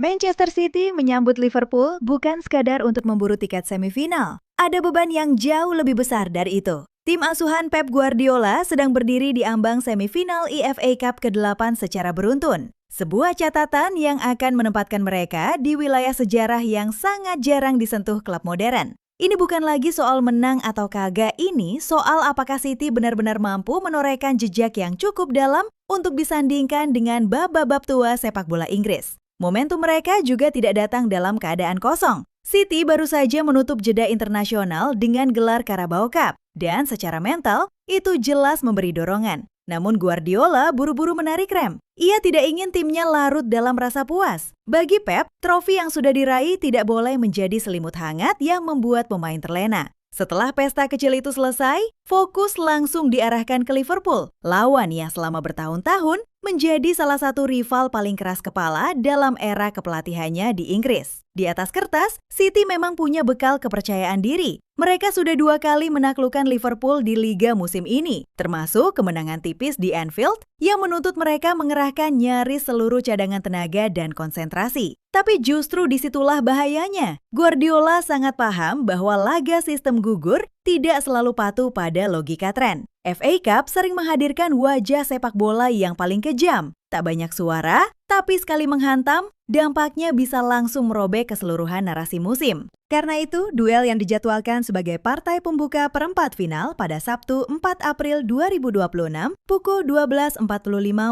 Manchester City menyambut Liverpool bukan sekadar untuk memburu tiket semifinal. Ada beban yang jauh lebih besar dari itu. Tim asuhan Pep Guardiola sedang berdiri di ambang semifinal EFA Cup ke-8 secara beruntun. Sebuah catatan yang akan menempatkan mereka di wilayah sejarah yang sangat jarang disentuh klub modern. Ini bukan lagi soal menang atau kagak, ini soal apakah City benar-benar mampu menorehkan jejak yang cukup dalam untuk disandingkan dengan bab-bab tua sepak bola Inggris. Momentum mereka juga tidak datang dalam keadaan kosong. City baru saja menutup jeda internasional dengan gelar Carabao Cup, dan secara mental itu jelas memberi dorongan. Namun Guardiola buru-buru menarik rem. Ia tidak ingin timnya larut dalam rasa puas. Bagi Pep, trofi yang sudah diraih tidak boleh menjadi selimut hangat yang membuat pemain terlena. Setelah pesta kecil itu selesai, fokus langsung diarahkan ke Liverpool, lawan yang selama bertahun-tahun menjadi salah satu rival paling keras kepala dalam era kepelatihannya di Inggris. Di atas kertas, City memang punya bekal kepercayaan diri. Mereka sudah 2 kali menaklukkan Liverpool di Liga musim ini, termasuk kemenangan tipis di Anfield yang menuntut mereka mengerahkan nyaris seluruh cadangan tenaga dan konsentrasi. Tapi justru disitulah bahayanya. Guardiola sangat paham bahwa laga sistem gugur tidak selalu patuh pada logika tren. FA Cup sering menghadirkan wajah sepak bola yang paling kejam. Tak banyak suara, tapi sekali menghantam, dampaknya bisa langsung merobek keseluruhan narasi musim. Karena itu, duel yang dijadwalkan sebagai partai pembuka perempat final pada Sabtu 4 April 2026 pukul 12.45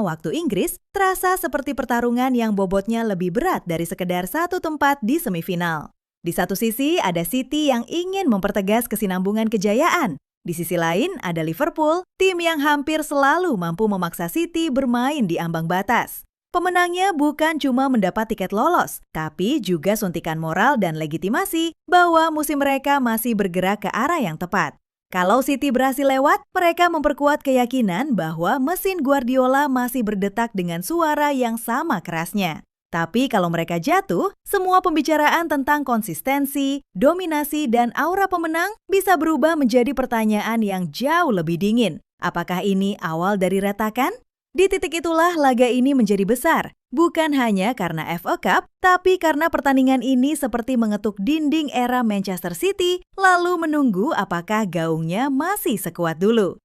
waktu Inggris terasa seperti pertarungan yang bobotnya lebih berat dari sekedar satu tempat di semifinal. Di satu sisi ada City yang ingin mempertegas kesinambungan kejayaan. Di sisi lain ada Liverpool, tim yang hampir selalu mampu memaksa City bermain di ambang batas. Pemenangnya bukan cuma mendapat tiket lolos, tapi juga suntikan moral dan legitimasi bahwa musim mereka masih bergerak ke arah yang tepat. Kalau City berhasil lewat, mereka memperkuat keyakinan bahwa mesin Guardiola masih berdetak dengan suara yang sama kerasnya. Tapi kalau mereka jatuh, semua pembicaraan tentang konsistensi, dominasi, dan aura pemenang bisa berubah menjadi pertanyaan yang jauh lebih dingin. Apakah ini awal dari retakan? Di titik itulah laga ini menjadi besar. Bukan hanya karena FA Cup, tapi karena pertandingan ini seperti mengetuk dinding era Manchester City, lalu menunggu apakah gaungnya masih sekuat dulu.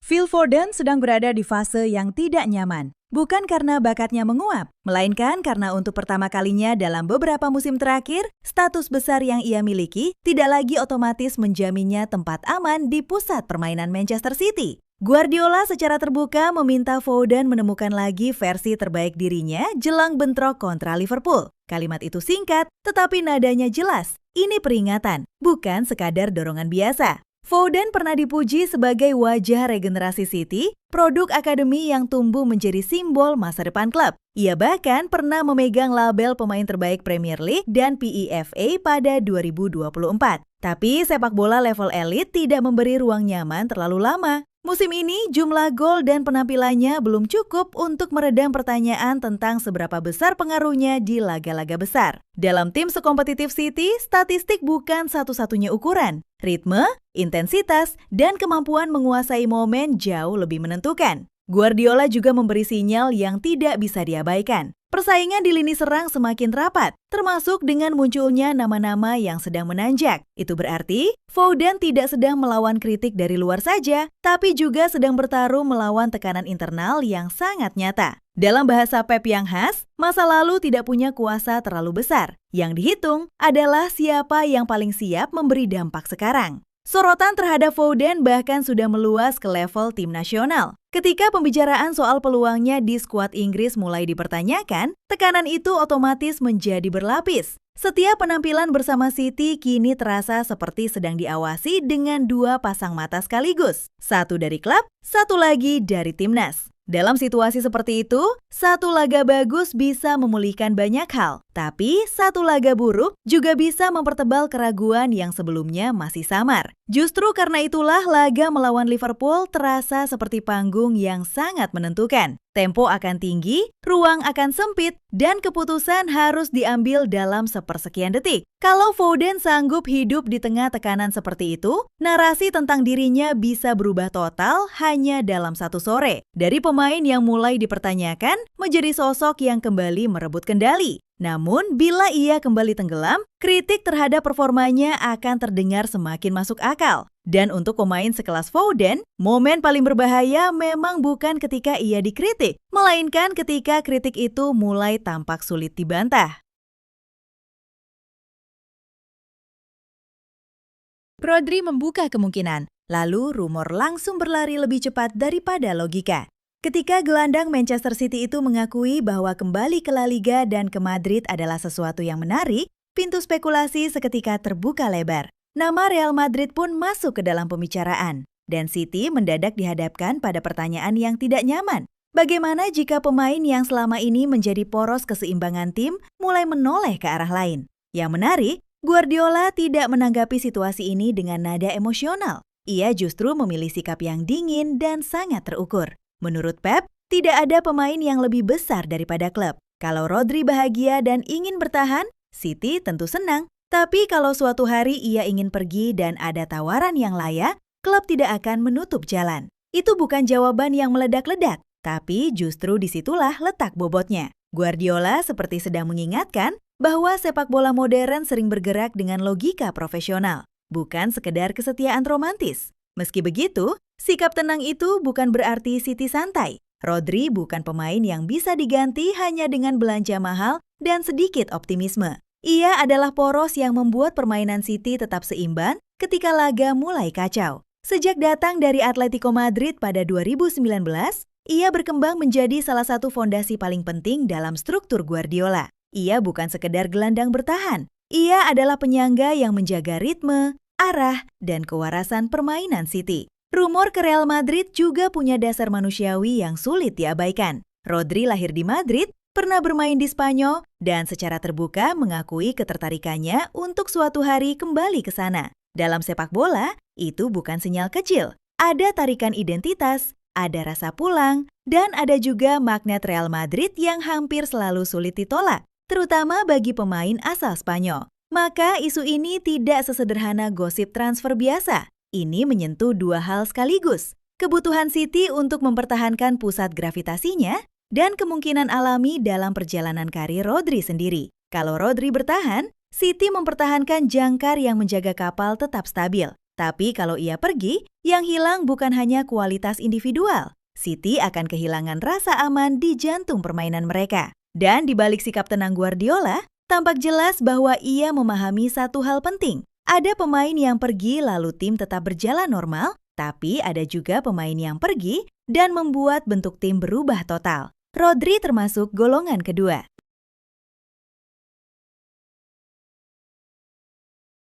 Phil Foden sedang berada di fase yang tidak nyaman. Bukan karena bakatnya menguap, melainkan karena untuk pertama kalinya dalam beberapa musim terakhir, status besar yang ia miliki tidak lagi otomatis menjaminnya tempat aman di pusat permainan Manchester City. Guardiola secara terbuka meminta Foden menemukan lagi versi terbaik dirinya jelang bentrok kontra Liverpool. Kalimat itu singkat, tetapi nadanya jelas. Ini peringatan, bukan sekadar dorongan biasa. Foden pernah dipuji sebagai wajah regenerasi City, produk akademi yang tumbuh menjadi simbol masa depan klub. Ia bahkan pernah memegang label pemain terbaik Premier League dan PEFA pada 2024. Tapi sepak bola level elit tidak memberi ruang nyaman terlalu lama. Musim ini, jumlah gol dan penampilannya belum cukup untuk meredam pertanyaan tentang seberapa besar pengaruhnya di laga-laga besar. Dalam tim sekompetitif City, statistik bukan satu-satunya ukuran. Ritme, intensitas, dan kemampuan menguasai momen jauh lebih menentukan. Guardiola juga memberi sinyal yang tidak bisa diabaikan. Persaingan di lini serang semakin rapat, termasuk dengan munculnya nama-nama yang sedang menanjak. Itu berarti, Foden tidak sedang melawan kritik dari luar saja, tapi juga sedang bertarung melawan tekanan internal yang sangat nyata. Dalam bahasa Pep yang khas, masa lalu tidak punya kuasa terlalu besar. Yang dihitung adalah siapa yang paling siap memberi dampak sekarang. Sorotan terhadap Foden bahkan sudah meluas ke level tim nasional. Ketika pembicaraan soal peluangnya di skuad Inggris mulai dipertanyakan, tekanan itu otomatis menjadi berlapis. Setiap penampilan bersama City kini terasa seperti sedang diawasi dengan 2 pasang mata sekaligus. Satu dari klub, satu lagi dari timnas. Dalam situasi seperti itu, satu laga bagus bisa memulihkan banyak hal. Tapi satu laga buruk juga bisa mempertebal keraguan yang sebelumnya masih samar. Justru karena itulah laga melawan Liverpool terasa seperti panggung yang sangat menentukan. Tempo akan tinggi, ruang akan sempit, dan keputusan harus diambil dalam sepersekian detik. Kalau Foden sanggup hidup di tengah tekanan seperti itu, narasi tentang dirinya bisa berubah total hanya dalam satu sore. Dari pemain yang mulai dipertanyakan menjadi sosok yang kembali merebut kendali. Namun, bila ia kembali tenggelam, kritik terhadap performanya akan terdengar semakin masuk akal. Dan untuk pemain sekelas Foden, momen paling berbahaya memang bukan ketika ia dikritik, melainkan ketika kritik itu mulai tampak sulit dibantah. Rodri membuka kemungkinan, lalu rumor langsung berlari lebih cepat daripada logika. Ketika gelandang Manchester City itu mengakui bahwa kembali ke La Liga dan ke Madrid adalah sesuatu yang menarik, pintu spekulasi seketika terbuka lebar. Nama Real Madrid pun masuk ke dalam pembicaraan, dan City mendadak dihadapkan pada pertanyaan yang tidak nyaman. Bagaimana jika pemain yang selama ini menjadi poros keseimbangan tim mulai menoleh ke arah lain? Yang menarik, Guardiola tidak menanggapi situasi ini dengan nada emosional. Ia justru memilih sikap yang dingin dan sangat terukur. Menurut Pep, tidak ada pemain yang lebih besar daripada klub. Kalau Rodri bahagia dan ingin bertahan, City tentu senang. Tapi kalau suatu hari ia ingin pergi dan ada tawaran yang layak, klub tidak akan menutup jalan. Itu bukan jawaban yang meledak-ledak, tapi justru disitulah letak bobotnya. Guardiola seperti sedang mengingatkan bahwa sepak bola modern sering bergerak dengan logika profesional, bukan sekedar kesetiaan romantis. Meski begitu, sikap tenang itu bukan berarti City santai. Rodri bukan pemain yang bisa diganti hanya dengan belanja mahal dan sedikit optimisme. Ia adalah poros yang membuat permainan City tetap seimbang ketika laga mulai kacau. Sejak datang dari Atletico Madrid pada 2019, ia berkembang menjadi salah satu fondasi paling penting dalam struktur Guardiola. Ia bukan sekedar gelandang bertahan. Ia adalah penyangga yang menjaga ritme, arah, dan kewarasan permainan City. Rumor ke Real Madrid juga punya dasar manusiawi yang sulit diabaikan. Rodri lahir di Madrid, pernah bermain di Spanyol, dan secara terbuka mengakui ketertarikannya untuk suatu hari kembali ke sana. Dalam sepak bola, itu bukan sinyal kecil. Ada tarikan identitas, ada rasa pulang, dan ada juga magnet Real Madrid yang hampir selalu sulit ditolak, terutama bagi pemain asal Spanyol. Maka isu ini tidak sesederhana gosip transfer biasa. Ini menyentuh dua hal sekaligus. Kebutuhan City untuk mempertahankan pusat gravitasinya dan kemungkinan alami dalam perjalanan karir Rodri sendiri. Kalau Rodri bertahan, City mempertahankan jangkar yang menjaga kapal tetap stabil. Tapi kalau ia pergi, yang hilang bukan hanya kualitas individual. City akan kehilangan rasa aman di jantung permainan mereka. Dan di balik sikap tenang Guardiola, tampak jelas bahwa ia memahami satu hal penting. Ada pemain yang pergi lalu tim tetap berjalan normal, tapi ada juga pemain yang pergi dan membuat bentuk tim berubah total. Rodri termasuk golongan kedua.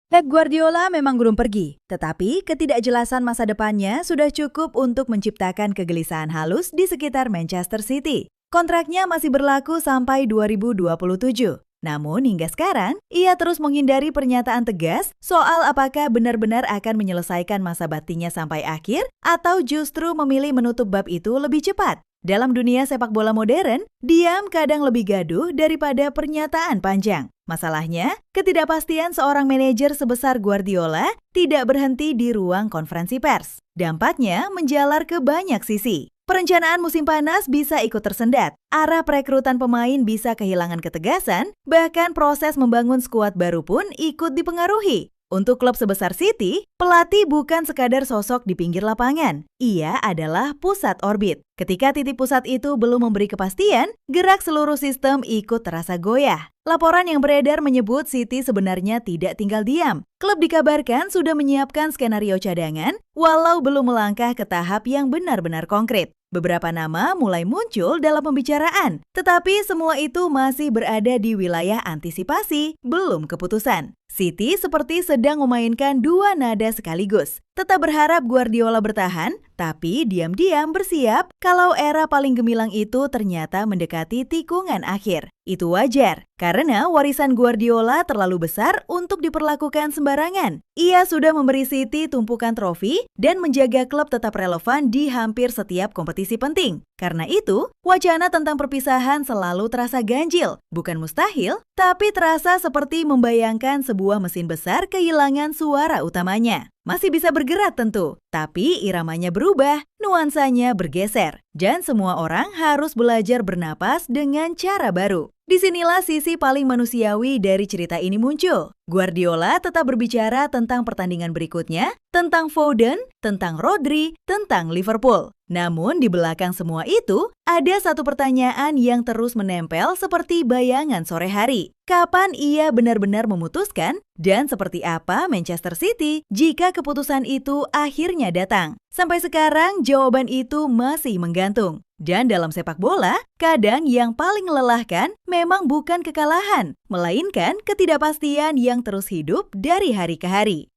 Pep Guardiola memang belum pergi, tetapi ketidakjelasan masa depannya sudah cukup untuk menciptakan kegelisahan halus di sekitar Manchester City. Kontraknya masih berlaku sampai 2027. Namun hingga sekarang, ia terus menghindari pernyataan tegas soal apakah benar-benar akan menyelesaikan masa baktinya sampai akhir atau justru memilih menutup bab itu lebih cepat. Dalam dunia sepak bola modern, diam kadang lebih gaduh daripada pernyataan panjang. Masalahnya, ketidakpastian seorang manajer sebesar Guardiola tidak berhenti di ruang konferensi pers. Dampaknya menjalar ke banyak sisi. Perencanaan musim panas bisa ikut tersendat, arah perekrutan pemain bisa kehilangan ketegasan, bahkan proses membangun skuad baru pun ikut dipengaruhi. Untuk klub sebesar City, pelatih bukan sekadar sosok di pinggir lapangan. Ia adalah pusat orbit. Ketika titik pusat itu belum memberi kepastian, gerak seluruh sistem ikut terasa goyah. Laporan yang beredar menyebut City sebenarnya tidak tinggal diam. Klub dikabarkan sudah menyiapkan skenario cadangan, walau belum melangkah ke tahap yang benar-benar konkret. Beberapa nama mulai muncul dalam pembicaraan, tetapi semua itu masih berada di wilayah antisipasi, belum keputusan. City seperti sedang memainkan dua nada sekaligus. Tetap berharap Guardiola bertahan, tapi diam-diam bersiap kalau era paling gemilang itu ternyata mendekati tikungan akhir. Itu wajar, karena warisan Guardiola terlalu besar untuk diperlakukan sembarangan. Ia sudah memberi City tumpukan trofi dan menjaga klub tetap relevan di hampir setiap kompetisi penting. Karena itu, wacana tentang perpisahan selalu terasa ganjil. Bukan mustahil, tapi terasa seperti membayangkan sebuah mesin besar kehilangan suara utamanya. Masih bisa bergerak tentu, tapi iramanya berubah, nuansanya bergeser. Dan semua orang harus belajar bernapas dengan cara baru. Disinilah sisi paling manusiawi dari cerita ini muncul. Guardiola tetap berbicara tentang pertandingan berikutnya, tentang Foden, tentang Rodri, tentang Liverpool. Namun di belakang semua itu, ada satu pertanyaan yang terus menempel seperti bayangan sore hari. Kapan ia benar-benar memutuskan? Dan seperti apa Manchester City jika keputusan itu akhirnya datang? Sampai sekarang jawaban itu masih menggantung. Dan dalam sepak bola, kadang yang paling melelahkan memang bukan kekalahan, melainkan ketidakpastian yang terus hidup dari hari ke hari.